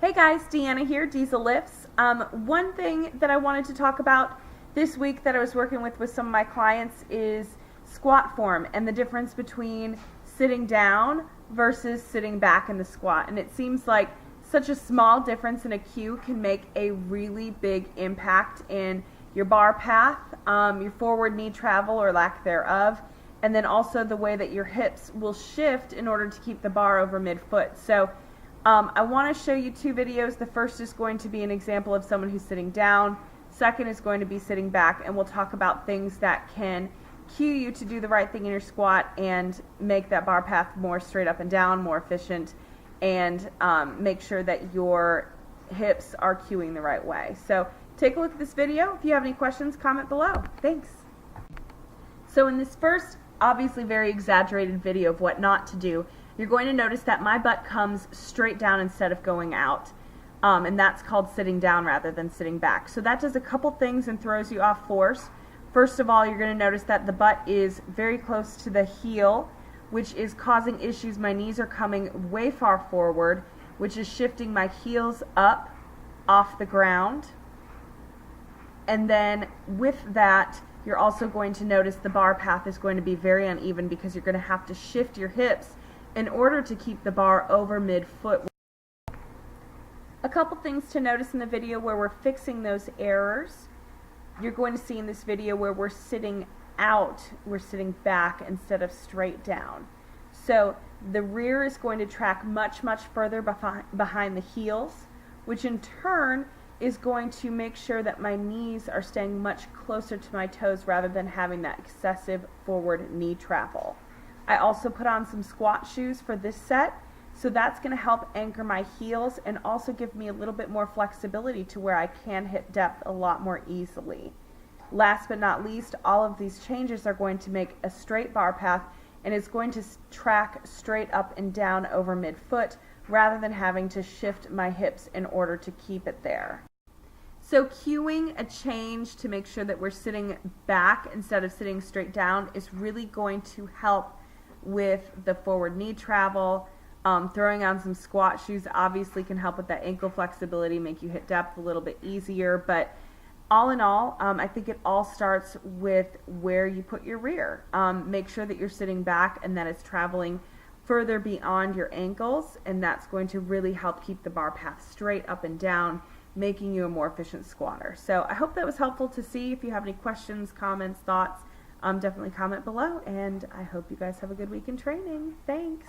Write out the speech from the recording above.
Hey guys, Deanna here, Diesel Lifts. One thing that I wanted to talk about this week that I was working with some of my clients is squat form and the difference between sitting down versus sitting back in the squat. And it seems like such a small difference in a cue can make a really big impact in your bar path, your forward knee travel or lack thereof, and then also the way that your hips will shift in order to keep the bar over midfoot. So I want to show you two videos. The first is going to be an example of someone who's sitting down. Second is going to be sitting back, and we'll talk about things that can cue you to do the right thing in your squat and make that bar path more straight up and down, more efficient, and make sure that your hips are cueing the right way. So take a look at this video. If you have any questions, comment below. Thanks. So in this first, obviously very exaggerated video of what not to do, you're going to notice that my butt comes straight down instead of going out, and that's called sitting down rather than sitting back. So that does a couple things and throws you off course. First of all, you're going to notice that the butt is very close to the heel, which is causing issues. My knees are coming way far forward, which is shifting my heels up off the ground. And then with that, you're also going to notice the bar path is going to be very uneven because you're going to have to shift your hips in order to keep the bar over midfoot. A couple things to notice in the video where we're fixing those errors. You're going to see in this video where we're sitting out, we're sitting back instead of straight down. So the rear is going to track much further behind the heels, which in turn is going to make sure that my knees are staying much closer to my toes rather than having that excessive forward knee travel. I also put on some squat shoes for this set, so that's going to help anchor my heels and also give me a little bit more flexibility to where I can hit depth a lot more easily. Last but not least, all of these changes are going to make a straight bar path, and it's going to track straight up and down over midfoot rather than having to shift my hips in order to keep it there. So cueing a change to make sure that we're sitting back instead of sitting straight down is really going to help with the forward knee travel. Throwing on some squat shoes obviously can help with that ankle flexibility, make you hit depth a little bit easier, but all in all, I think it all starts with where you put your rear. Make sure that you're sitting back and that it's traveling further beyond your ankles, and that's going to really help keep the bar path straight up and down, making you a more efficient squatter. So I hope that was helpful to see. If you have any questions, comments, thoughts, definitely comment below, and I hope you guys have a good week in training. Thanks.